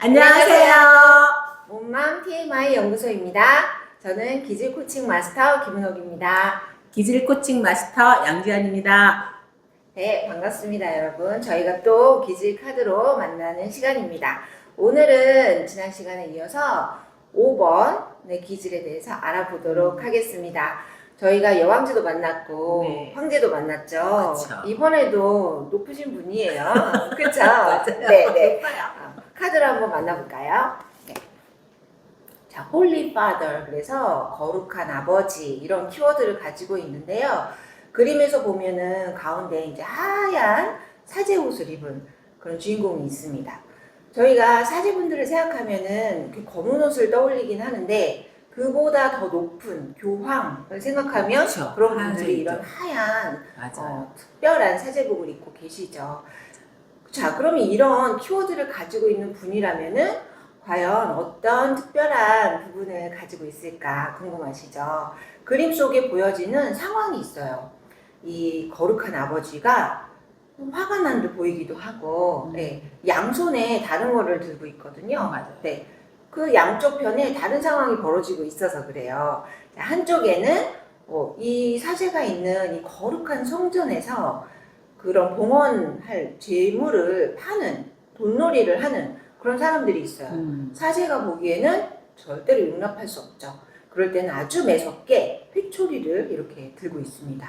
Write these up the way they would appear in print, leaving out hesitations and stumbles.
안녕하세요. 몸맘 TMI 연구소입니다. 저는 기질 코칭 마스터 김은옥입니다. 기질 코칭 마스터 양지연입니다. 네, 반갑습니다, 여러분. 저희가 또 기질 카드로 만나는 시간입니다. 오늘은 지난 시간에 이어서 5번의 기질에 대해서 알아보도록 하겠습니다. 저희가 여왕제도 만났고 네. 황제도 만났죠. 그쵸. 이번에도 높으신 분이에요. 그렇죠? 맞아요. 네. 높아요. 카드를 한번 만나볼까요? 네. 자, Holy Father, 그래서 거룩한 아버지, 이런 키워드를 가지고 있는데요. 그림에서 보면은 가운데 이제 하얀 사제 옷을 입은 그런 주인공이 있습니다. 저희가 사제분들을 생각하면은 그 검은 옷을 떠올리긴 하는데, 그보다 더 높은 교황을 생각하면 그쵸. 그런 분들이 하얀색이죠. 이런 하얀 맞아요. 특별한 사제복을 입고 계시죠. 자, 그러면 이런 키워드를 가지고 있는 분이라면은 과연 어떤 특별한 부분을 가지고 있을까 궁금하시죠? 그림 속에 보여지는 상황이 있어요. 이 거룩한 아버지가 좀 화가 난 듯 보이기도 하고, 네, 양손에 다른 거를 들고 있거든요. 맞아요. 네, 그 양쪽 편에 다른 상황이 벌어지고 있어서 그래요. 자, 한쪽에는 이 사제가 있는 이 거룩한 성전에서 그런 봉헌할 재물을 파는, 돈놀이를 하는 그런 사람들이 있어요. 사제가 보기에는 절대로 용납할 수 없죠. 그럴 때는 아주 매섭게 회초리를 이렇게 들고 있습니다.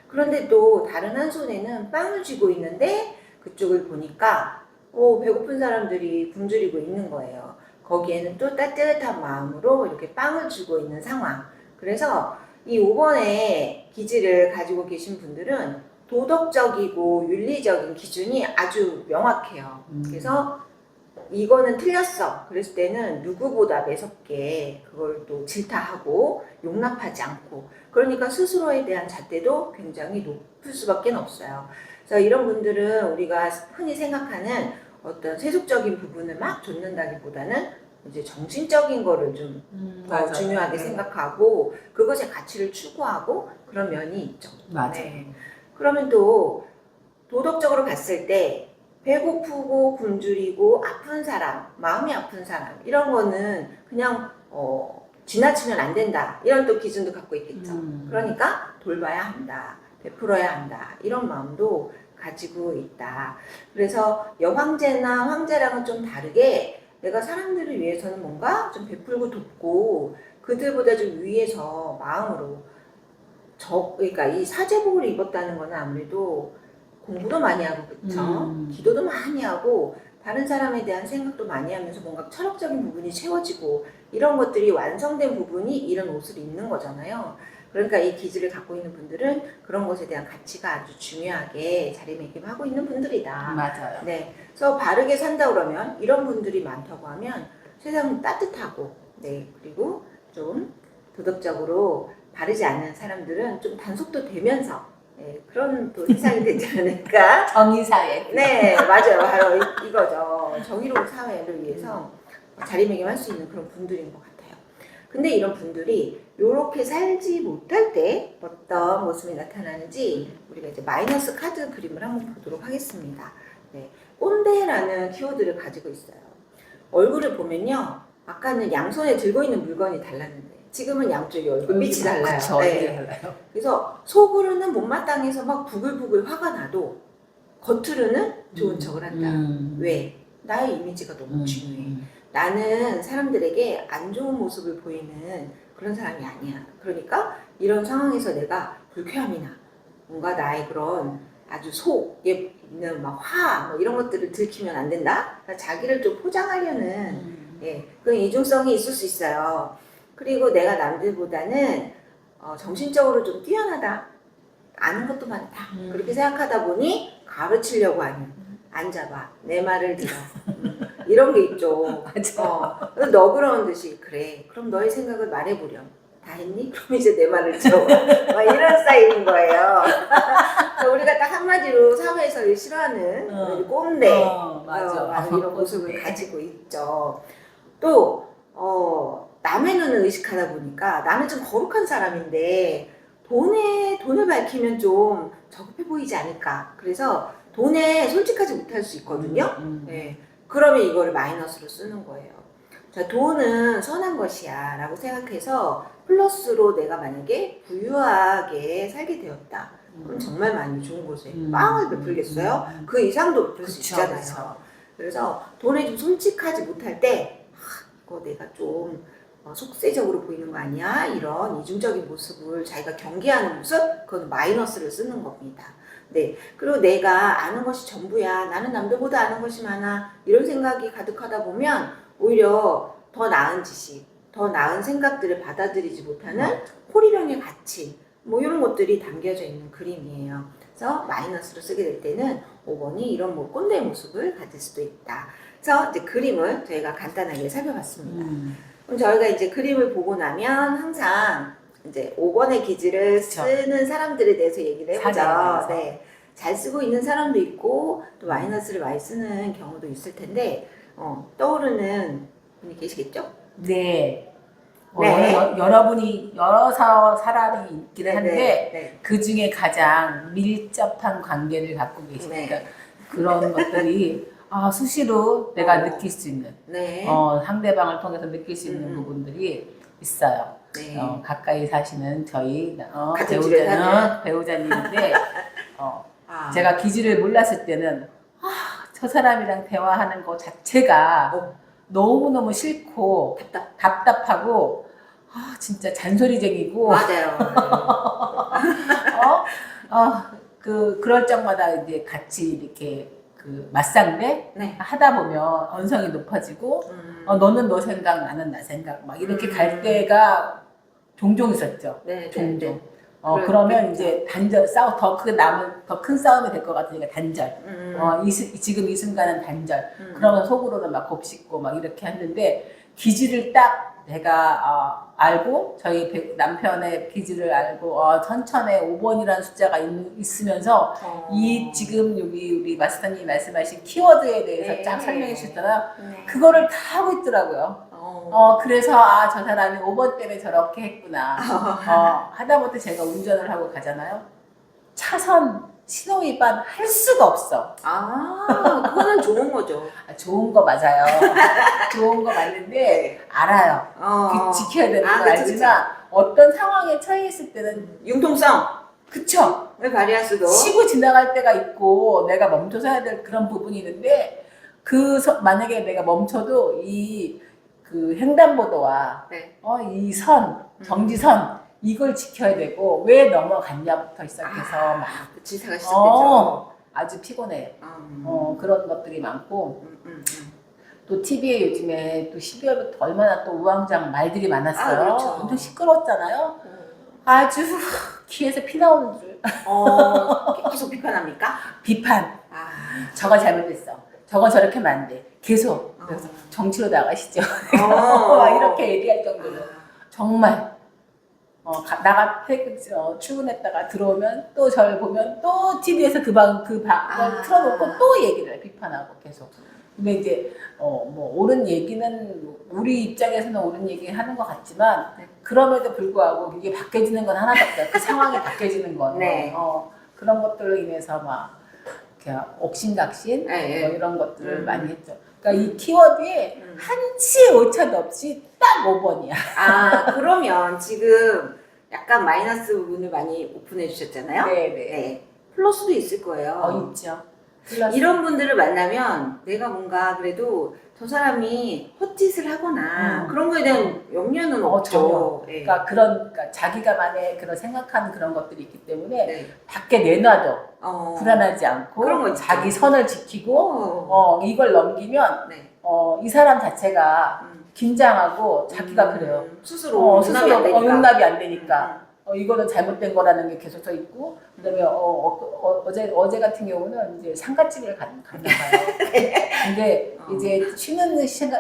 그런데 또 다른 한 손에는 빵을 쥐고 있는데 그쪽을 보니까 배고픈 사람들이 굶주리고 있는 거예요. 거기에는 또 따뜻한 마음으로 이렇게 빵을 주고 있는 상황. 그래서 이 5번의 기질을 가지고 계신 분들은 도덕적이고 윤리적인 기준이 아주 명확해요. 그래서 이거는 틀렸어. 그랬을 때는 누구보다 매섭게 그걸 또 질타하고 용납하지 않고, 그러니까 스스로에 대한 잣대도 굉장히 높을 수밖에 없어요. 그래서 이런 분들은 우리가 흔히 생각하는 어떤 세속적인 부분을 막 좇는다기보다는 이제 정신적인 거를 좀 더 중요하게 생각하고 그것의 가치를 추구하고 그런 면이 있죠. 맞아요. 네. 그러면 또 도덕적으로 봤을 때 배고프고 굶주리고 아픈 사람, 마음이 아픈 사람, 이런 거는 그냥 지나치면 안 된다, 이런 또 기준도 갖고 있겠죠. 그러니까 돌봐야 한다, 베풀어야 한다, 이런 마음도 가지고 있다. 그래서 여황제나 황제랑은 좀 다르게 내가 사람들을 위해서는 뭔가 좀 베풀고 돕고 그들보다 좀 위에서 마음으로 그러니까 이 사제복을 입었다는 거는 아무래도 공부도 많이 하고, 그쵸? 기도도 많이 하고 다른 사람에 대한 생각도 많이 하면서 뭔가 철학적인 부분이 채워지고 이런 것들이 완성된 부분이 이런 옷을 입는 거잖아요. 그러니까 이 기질을 갖고 있는 분들은 그런 것에 대한 가치가 아주 중요하게 자리매김하고 있는 분들이다. 맞아요. 네, 그래서 바르게 산다 그러면 이런 분들이 많다고 하면 세상은 따뜻하고, 네, 그리고 좀 도덕적으로 바르지 않은 사람들은 좀 단속도 되면서, 네, 그런 또 세상이 되지 않을까. 정의사회. 네, 맞아요. 바로 이거죠. 정의로운 사회를 위해서 자리매김할 수 있는 그런 분들인 것 같아요. 근데 이런 분들이 이렇게 살지 못할 때 어떤 모습이 나타나는지 우리가 이제 마이너스 카드 그림을 한번 보도록 하겠습니다. 네, 꼰대라는 키워드를 가지고 있어요. 얼굴을 보면요, 아까는 양손에 들고 있는 물건이 달랐는데 지금은 양쪽이 얼굴 빛이 달라요. 그쵸, 네. 달라요. 그래서 속으로는 못마땅해서 막 부글부글 화가 나도 겉으로는 좋은 척을 한다. 왜? 나의 이미지가 너무 중요해. 나는 사람들에게 안 좋은 모습을 보이는 그런 사람이 아니야. 그러니까 이런 상황에서 내가 불쾌함이나 뭔가 나의 그런 아주 속에 있는 막 화, 뭐 이런 것들을 들키면 안 된다. 그러니까 자기를 좀 포장하려는 그런 이중성이 있을 수 있어요. 그리고 내가 남들보다는 정신적으로 좀 뛰어나다, 아는 것도 많다, 그렇게 생각하다 보니 가르치려고 하는, 앉아봐, 내 말을 들어, 이런 게 있죠. 너 그러는 듯이, 그래, 그럼 너의 생각을 말해보렴. 다 했니? 그럼 이제 내 말을 들어. 막 이런 스타일인 거예요. 우리가 딱 한마디로 사회에서 싫어하는 꼰대, 맞아. 이런 모습을 가지고 있죠. 또 남의 눈을 의식하다 보니까 나는 좀 거룩한 사람인데 돈을 밝히면 좀 저급해 보이지 않을까. 그래서 돈에 솔직하지 못할 수 있거든요. 네. 그러면 이거를 마이너스로 쓰는 거예요. 자, 돈은 선한 것이야 라고 생각해서 플러스로 내가 만약에 부유하게 살게 되었다. 그럼 정말 많이 좋은 곳에 빵을 베풀겠어요? 그 이상도 베풀 수 그쵸, 있잖아요. 그쵸. 그래서 돈에 좀 솔직하지 못할 때 이거 내가 좀 속세적으로 보이는 거 아니야? 이런 이중적인 모습을 자기가 경계하는 모습? 그건 마이너스를 쓰는 겁니다. 네. 그리고 내가 아는 것이 전부야. 나는 남들보다 아는 것이 많아. 이런 생각이 가득하다 보면 오히려 더 나은 지식, 더 나은 생각들을 받아들이지 못하는 호리병의 가치, 뭐 이런 것들이 담겨져 있는 그림이에요. 그래서 마이너스로 쓰게 될 때는 5번이 이런 뭐 꼰대의 모습을 가질 수도 있다. 그래서 이제 그림을 저희가 간단하게 살펴봤습니다. 그럼 저희가 이제 그림을 보고 나면 항상 이제 5번의 기지를 쓰는 사람들에 대해서 얘기를 해보죠. 네. 잘 쓰고 있는 사람도 있고 또 마이너스를 많이 쓰는 경우도 있을 텐데 떠오르는 분이 계시겠죠? 네. 네. 여러분이 여러 사람이 있기는 네, 한데 네. 그 중에 가장 밀접한 관계를 갖고 계시니까 네. 그런 것들이 수시로 내가 느낄 수 있는 네. 상대방을 통해서 느낄 수 있는 부분들이 있어요. 네. 가까이 사시는 저희 같은 집에 사는 배우자님인데 제가 기지를 몰랐을 때는 저 사람이랑 대화하는 거 자체가 너무너무 싫고 답답하고 진짜 잔소리쟁이고 맞아요. 그럴 적마다 이제 같이 이렇게 그 맞상대 네. 하다 보면 언성이 높아지고 너는 너 생각 나는 나 생각 막 이렇게 갈 때가 종종 있었죠. 네, 종종. 네. 그러면 이제 단절 더 큰 싸움이 될 것 같으니까 단절. 지금 이 순간은 단절. 그러면 속으로는 막 곱씹고 막 이렇게 했는데 기지를 딱 내가 알고 저희 남편의 기지를 알고 선천에 5번이라는 숫자가 있으면서 이 지금 여기 우리 마스터님이 말씀하신 키워드에 대해서 쫙 설명해 주셨잖아요. 그거를 다 하고 있더라고요. 그래서 저 사람이 5번 때문에 저렇게 했구나. 하다못해 제가 운전을 하고 가잖아요. 차선 신호 위반 할 수가 없어. 그거는 좋은 거죠. 좋은 거 맞아요. 좋은 거 맞는데 알아요. 지켜야 되는 거 알지만 어떤 상황에 처해 있을 때는 융통성. 그쵸? 왜 발휘할 수도. 치고 지나갈 때가 있고 내가 멈춰서 해야 될 그런 부분이 있는데 만약에 내가 멈춰도 그 횡단보도와 이 정지선 이걸 지켜야 되고 왜 넘어갔냐부터 시작해서 막 질타가 시작되죠. 아주 피곤해. 그런 것들이 많고 또 TV에 요즘에 또 12월부터 얼마나 또 우왕좌왕 말들이 많았어요. 그렇죠. 엄청 시끄러웠잖아요. 아주 귀에서 피 나오는 줄. 계속 비판합니까? 비판. 저거 잘못했어. 저거 저렇게 하면 안 돼. 계속. 그래서 정치로 나가시죠. 이렇게 얘기할 정도로. 정말. 출근했다가 들어오면 또 저를 보면 또 TV에서 그 방을 틀어놓고 또 얘기를 해. 비판하고 계속. 근데 이제 뭐 옳은 얘기는 우리 입장에서는 옳은 얘기 하는 것 같지만 그럼에도 불구하고 이게 바뀌어지는 건 하나도 없어요. 그 상황이 바뀌어지는 건. 그런 것들로 인해서 막 옥신각신 뭐 이런 것들을 많이 했죠. 그러니까 이 키워드에 한치의 오차도 없이 딱 5번이야. 그러면 지금 약간 마이너스 부분을 많이 오픈해 주셨잖아요. 네. 플러스도 있을 거예요. 있죠. 이런 분들을 만나면 내가 뭔가 그래도 저 사람이 헛짓을 하거나 그런 거에 대한 염려는 없죠. 전혀. 그러니까 자기가 만에 그런 생각하는 그런 것들이 있기 때문에 밖에 내놔도 불안하지 않고 그런 거 자기 선을 지키고 이걸 넘기면 이 사람 자체가 긴장하고 자기가 그래요. 스스로 용납이 안 되니까. 이거는 잘못된 거라는 게 계속 써 있고, 그다음에 어제 같은 경우는 이제 상가집을 갔나 봐요. 근데 이제 쉬는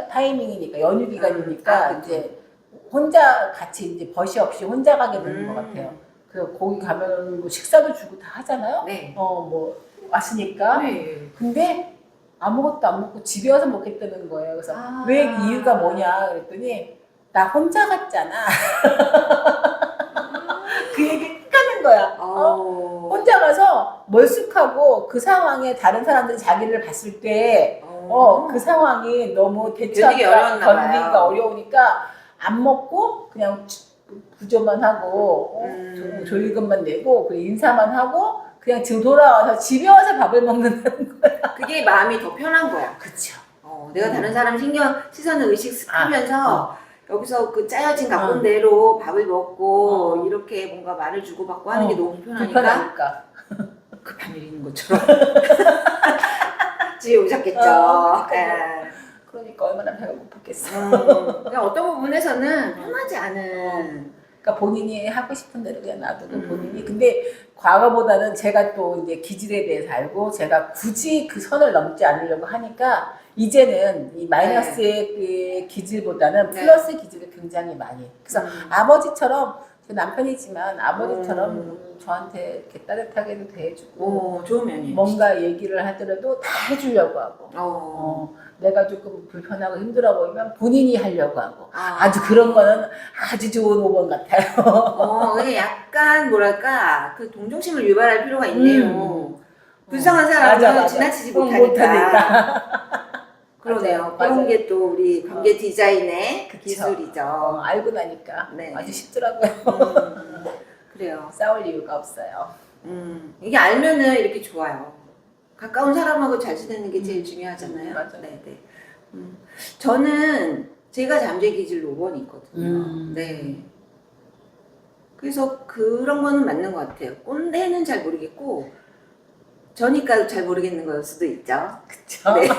타이밍이니까 연휴 기간이니까 이제 혼자 같이 이제 벗이 없이 혼자 가게 되는 것 같아요. 그래서 거기 가면 뭐 식사도 주고 다 하잖아요. 뭐 왔으니까. 근데 아무것도 안 먹고 집에 와서 먹겠다는 거예요. 그래서 왜 이유가 뭐냐 그랬더니 나 혼자 갔잖아. 그 얘기 하는 거야. 혼자 가서 멀쑥하고 그 상황에 다른 사람들이 자기를 봤을 때 그 상황이 너무 견디기 대처하기가 어려웠나 봐요. 견디기가 어려우니까 안 먹고 그냥 구조만 하고 조리금만 내고 그 인사만 하고 그냥 지금 돌아와서 집에 와서 밥을 먹는다는 거야. 그게 마음이 더 편한 거야. 그쵸. 내가 다른 사람 시선을 의식하면서 여기서 그 짜여진 어. 각본대로 밥을 먹고 어. 이렇게 뭔가 말을 주고받고 하는 게 너무 편하니까 불편하니까. 급한 일 있는 것처럼 집에 오셨겠죠. 예. 그러니까 얼마나 배가 고팠겠어. 그냥 어떤 부분에서는 편하지 않은. 그러니까 본인이 하고 싶은 대로 그냥 놔두고 본인이. 근데 과거보다는 제가 또 이제 기질에 대해서 알고 제가 굳이 그 선을 넘지 않으려고 하니까 이제는 이 마이너스의 그 기질보다는 플러스 기질을 굉장히 많이. 그래서 아버지처럼 제 남편이지만 아버지처럼 저한테 이렇게 따뜻하게도 대해주고 좋은 면이에요. 뭔가 얘기를 하더라도 다 해주려고 하고 내가 조금 불편하고 힘들어 보이면 본인이 하려고 하고 아주 그런 거는 아주 좋은 5번 같아요. 그게 약간 뭐랄까 그 동정심을 유발할 필요가 있네요. 불쌍한 사람은 맞아. 지나치지 못하니까. 그러네요. 맞아요. 그런 게 또 우리 관계 디자인의 그쵸. 기술이죠. 알고 나니까 네. 아주 쉽더라고요. 그래요. 싸울 이유가 없어요. 이게 알면은 이렇게 좋아요. 가까운 사람하고 잘 지내는 게 제일 중요하잖아요. 맞아요. 네네. 저는 제가 잠재 기질 5번이 있거든요. 네. 그래서 그런 거는 맞는 것 같아요. 꼰대는 잘 모르겠고 저니까 잘 모르겠는 걸 수도 있죠. 그쵸? 네.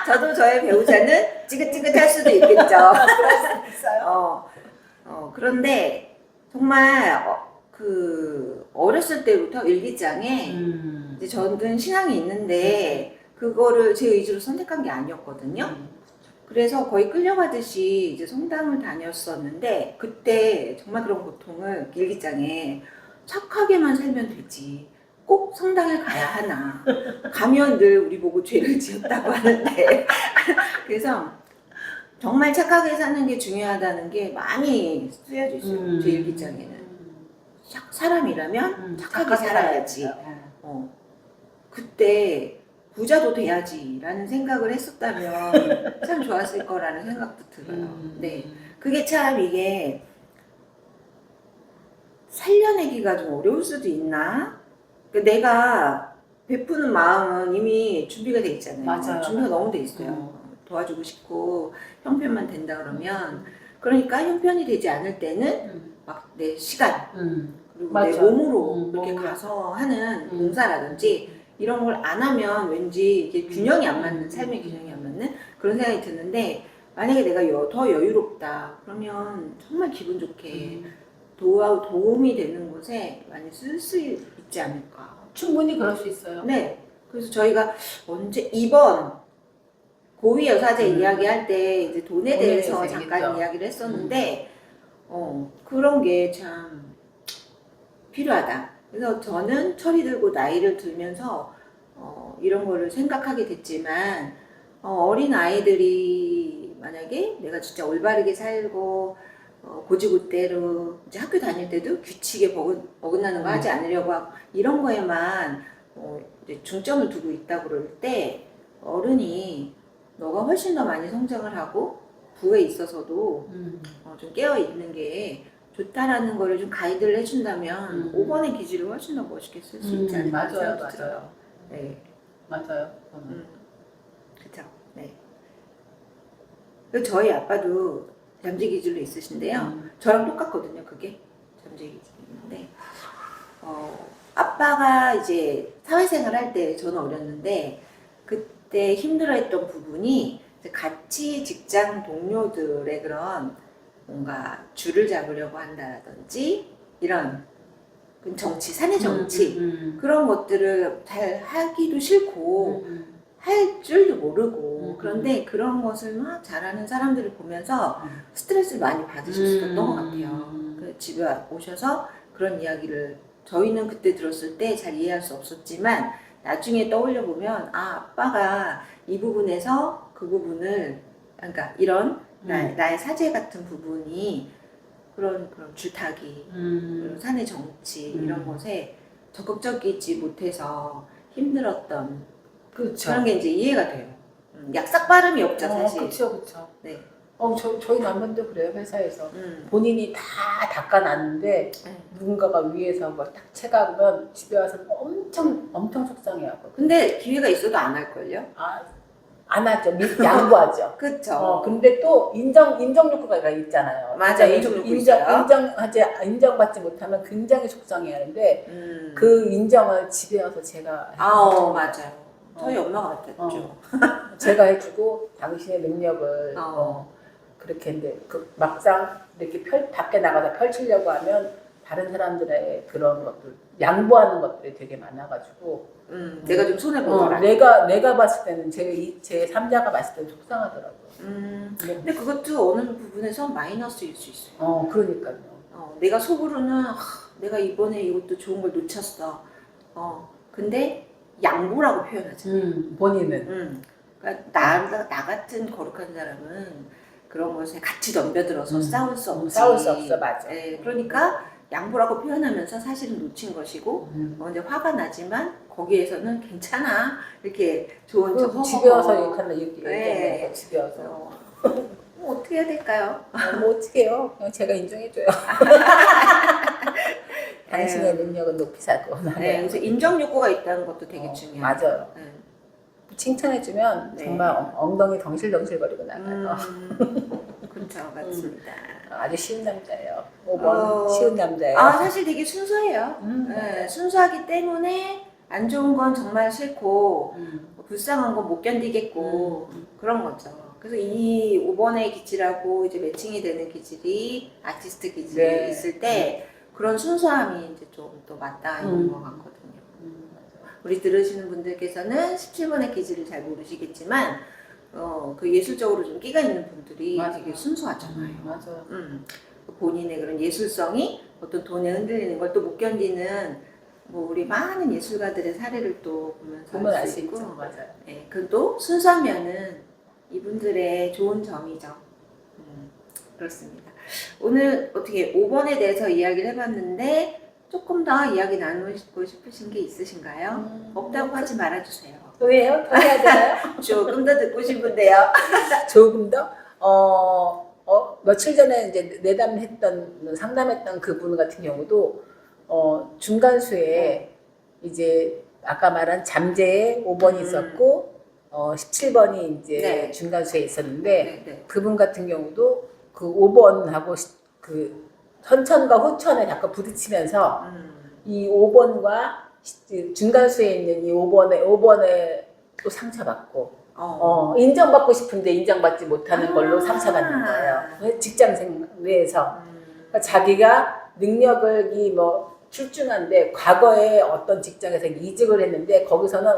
저도 저의 배우자는 찌긋찌긋할 수도 있겠죠. 그럴 수 있어요. 그런데 정말 어렸을 때부터 일기장에 이제 저는 신앙이 있는데 그거를 제 의지로 선택한 게 아니었거든요. 그래서 거의 끌려가듯이 이제 성당을 다녔었는데 그때 정말 그런 고통을 일기장에 착하게만 살면 되지. 꼭 성당에 가야 하나. 가면 늘 우리 보고 죄를 지었다고 하는데. 그래서 정말 착하게 사는 게 중요하다는 게 많이 쓰여져 있어요. 제 일기장에는. 사람이라면 착하게 살아야지. 그때 부자도 돼야지라는 생각을 했었다면 참 좋았을 거라는 생각도 들어요. 네. 그게 참 이게 살려내기가 좀 어려울 수도 있나? 그러니까 내가 베푸는 마음은 이미 준비가 돼 있잖아요. 맞아요. 준비가 너무 돼 있어요. 도와주고 싶고 형편만 된다 그러면 그러니까 형편이 되지 않을 때는 막 내 시간 그리고 내 몸으로 이렇게 가서 하는 봉사라든지 이런 걸 안 하면 왠지 이게 균형이 안 맞는 삶의 균형이 안 맞는 그런 생각이 드는데 만약에 내가 더 여유롭다 그러면 정말 기분 좋게 도움이 되는 곳에 많이 쓸 수 있지 않을까. 충분히 그럴 수 있어요. 네. 그래서 저희가 언제 이번 고위 여사제 이야기할 때 이제 돈에 대해서 잠깐 얘기했죠. 이야기를 했었는데 그런 게 참 필요하다. 그래서 저는 철이 들고 나이를 들면서 이런 거를 생각하게 됐지만 어린 아이들이 만약에 내가 진짜 올바르게 살고 고지고대로 이제 학교 다닐 때도 규칙에 어긋나는 거 하지 않으려고 하고 이런 거에만 이제 중점을 두고 있다 그럴 때 어른이 너가 훨씬 더 많이 성장을 하고 부에 있어서도 좀 깨어 있는 게 좋다라는 거를 좀 가이드를 해준다면 5번의 기질을 훨씬 더 멋있게 쓸 수 있지 않을까 생각도 들어요. 네, 맞아요. 그렇죠. 네. 저희 아빠도 잠재 기질로 있으신데요. 저랑 똑같거든요. 그게 잠재 기질인데 아빠가 이제 사회생활 할 때 저는 어렸는데 그때 힘들어했던 부분이 같이 직장 동료들의 그런 뭔가 줄을 잡으려고 한다든지 이런 정치, 사내 정치 그런 것들을 잘 하기도 싫고 할 줄도 모르고 그런데 그런 것을 막 잘하는 사람들을 보면서 스트레스를 많이 받으셨던 것 같아요. 집에 오셔서 그런 이야기를 저희는 그때 들었을 때 잘 이해할 수 없었지만 나중에 떠올려 보면 아빠가 이 부분에서 그 부분을 그러니까 이런 나의 사제 같은 부분이 그런 줄타기, 사내 정치 이런 것에 적극적이지 못해서 힘들었던 그렇죠. 그런 게 이제 이해가 돼요. 약삭 발음이 없죠 사실. 그렇죠. 네. 저희 남편도 그래요, 회사에서. 음. 본인이 다 닦아놨는데 누군가가 위에서 뭘 딱 채가면 집에 와서 엄청 속상해하거든요. 근데 기회가 있어도 안 할걸요? 안 하죠. 양보하죠. 그쵸. 근데 또 인정 욕구가 있잖아요. 맞아, 인정 욕구 있어요. 인정받지 못하면 굉장히 속상해하는데 그 인정을 집에 와서 제가 맞아요. 저희 엄마가 그랬죠. 제가 해주고 당신의 능력을 그렇게 했는데 막상 이렇게 밖에 나가서 펼치려고 하면 다른 사람들의 그런 것들 양보하는 것들이 되게 많아가지고 내가 좀 손해 보더라. 내가 봤을 때는 제 3자가 봤을 때는 속상하더라고요. 근데 그것도 어느 부분에서 마이너스일 수 있어요. 그러니까요. 내가 속으로는 내가 이번에 이것도 좋은 걸 놓쳤어. 근데 양보라고 표현하잖아요. 본인은. 그러니까 나 같은 거룩한 사람은 그런 것에 같이 덤벼들어서 싸울 수 없지. 싸울 수 없어, 맞아. 그러니까 양보라고 표현하면서 사실은 놓친 것이고 이제 화가 나지만 거기에서는 괜찮아 이렇게 좋은 척 집에 와서 얘기하는 네. 집에 와서 뭐 어떻게 해야 될까요? 뭐 어떻게 해요? 그냥 제가 인정해줘요. 당신의 능력은 높이 살고. 그래서 인정 욕구가 있다는 것도 되게 중요해요. 맞아요. 칭찬해주면 정말 엉덩이 덩실덩실거리고 나가요. 그렇죠, 맞습니다. 아주 쉬운 남자예요. 5번 쉬운 남자예요. 사실 되게 순수해요. 순수하기 때문에 안 좋은 건 정말 싫고 불쌍한 건 못 견디겠고 그런 거죠. 그래서 이 5번의 기질하고 이제 매칭이 되는 기질이 아티스트 기질이 있을 때 그런 순수함이 이제 좀 또 맞닿아 있는 것 같거든요. 우리 들으시는 분들께서는 17번의 기질을 잘 모르시겠지만 그 예술적으로 좀 끼가 있는 분들이 되게 순수하잖아요. 맞아요. 본인의 그런 예술성이 어떤 돈에 흔들리는 걸 또 못 견디는 뭐 우리 많은 예술가들의 사례를 또 보면 알 수 있고, 맞아요. 네, 그또 순수하면은 이분들의 좋은 점이죠. 그렇습니다. 오늘 어떻게 5번에 대해서 이야기를 해봤는데 조금 더 이야기 나누고 싶으신 게 있으신가요? 없다고 하지 말아주세요. 또 해요? 또 해야 되나요? 조금 더 듣고 싶은데요. 조금 더? 며칠 전에 이제 상담했던 그분 같은 경우도 중간수에 이제 아까 말한 잠재에 5번이 있었고 17번이 이제 중간수에 있었는데 그분 같은 경우도 그 5번하고 그 선천과 후천에 자꾸 부딪히면서 이 5번과 중간수에 있는 이 5번에 또 상처받고 인정받고 싶은데 인정받지 못하는 걸로 상처받는 거예요. 직장 내에서. 그러니까 자기가 능력이 출중한데 과거에 어떤 직장에서 이직을 했는데 거기서는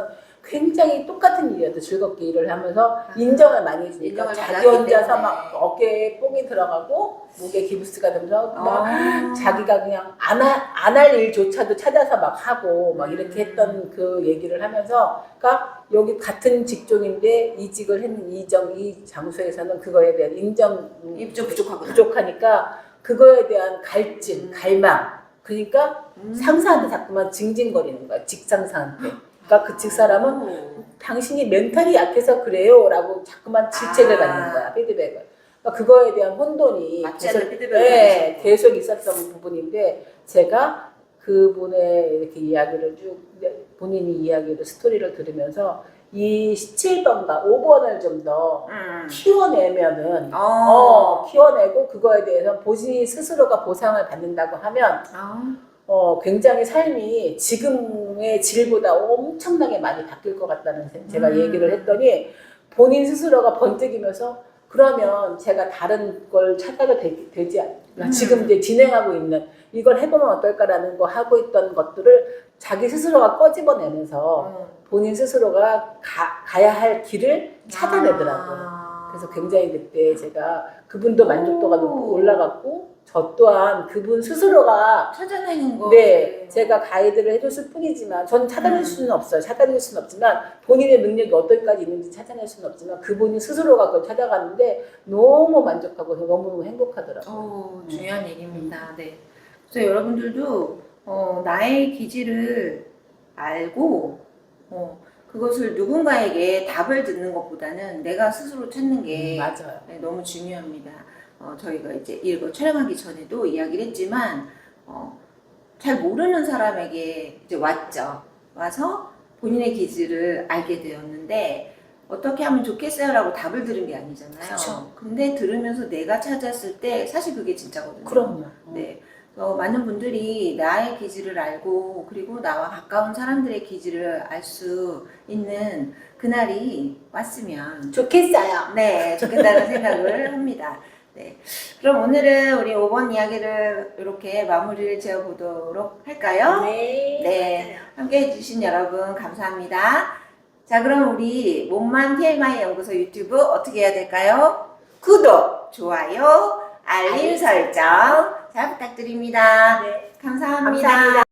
굉장히 똑같은 일이어도 즐겁게 일을 하면서 인정을 많이 해주니까 자기 혼자서 막 어깨에 뽕이 들어가고 목에 기부스가 되면서 막 자기가 그냥 안 할 일조차도 찾아서 막 하고 막 이렇게 했던 그 얘기를 하면서 그러니까 여기 같은 직종인데 이직을 했는 이 장소에서는 그거에 대한 인정이 좀 부족하니까 그거에 대한 갈증, 갈망 그러니까 상사한테 자꾸만 징징거리는 거야. 직상사한테. 그러니까 그 직사람은 당신이 멘탈이 약해서 그래요 라고 자꾸만 질책을 받는 거야. 피드백을. 그러니까 그거에 대한 혼돈이 계속 있었던 부분인데 제가 그분의 이렇게 이야기를 쭉 본인이 이야기를 스토리를 들으면서 이 17번과 5번을 좀 더 키워내면은 키워내고 그거에 대해서 본인이 스스로가 보상을 받는다고 하면 굉장히 삶이 지금의 질보다 엄청나게 많이 바뀔 것 같다는 제가 얘기를 했더니 본인 스스로가 번뜩이면서 그러면 제가 다른 걸 찾아도 되지 않나 지금 이제 진행하고 있는 이걸 해보면 어떨까라는 거 하고 있던 것들을 자기 스스로가 꺼집어내면서 본인 스스로가 가야 할 길을 찾아내더라고요. 그래서 굉장히 그때 제가 그분도 만족도가 높고 올라갔고 저 또한 그분 스스로가 찾아내는 거. 제가 가이드를 해줬을 뿐이지만 저는 찾아낼 수는 없어요. 찾아낼 수는 없지만 본인의 능력이 어디까지 있는지 찾아낼 수는 없지만 그분이 스스로가 그걸 찾아가는데 너무 만족하고 너무 행복하더라고요. 중요한 얘기입니다. 네. 그래서 여러분들도 나의 기질을 알고 그것을 누군가에게 답을 듣는 것보다는 내가 스스로 찾는 게 맞아요. 네, 너무 중요합니다. 저희가 이제 이거 촬영하기 전에도 이야기를 했지만 잘 모르는 사람에게 이제 왔죠. 와서 본인의 기질을 알게 되었는데 어떻게 하면 좋겠어요라고 답을 들은 게 아니잖아요. 그쵸. 근데 들으면서 내가 찾았을 때 사실 그게 진짜거든요. 그럼요. 네. 많은 분들이 나의 기질을 알고 그리고 나와 가까운 사람들의 기질을 알 수 있는 그날이 왔으면 좋겠어요. 네, 좋겠다는 생각을 합니다. 네. 그럼 오늘은 우리 5번 이야기를 이렇게 마무리를 지어 보도록 할까요? 네. 함께 해주신 여러분 감사합니다. 자, 그럼 우리 몸만 TMI 연구소 유튜브 어떻게 해야 될까요? 구독, 좋아요, 알림 설정 잘 부탁드립니다. 네. 감사합니다. 감사합니다.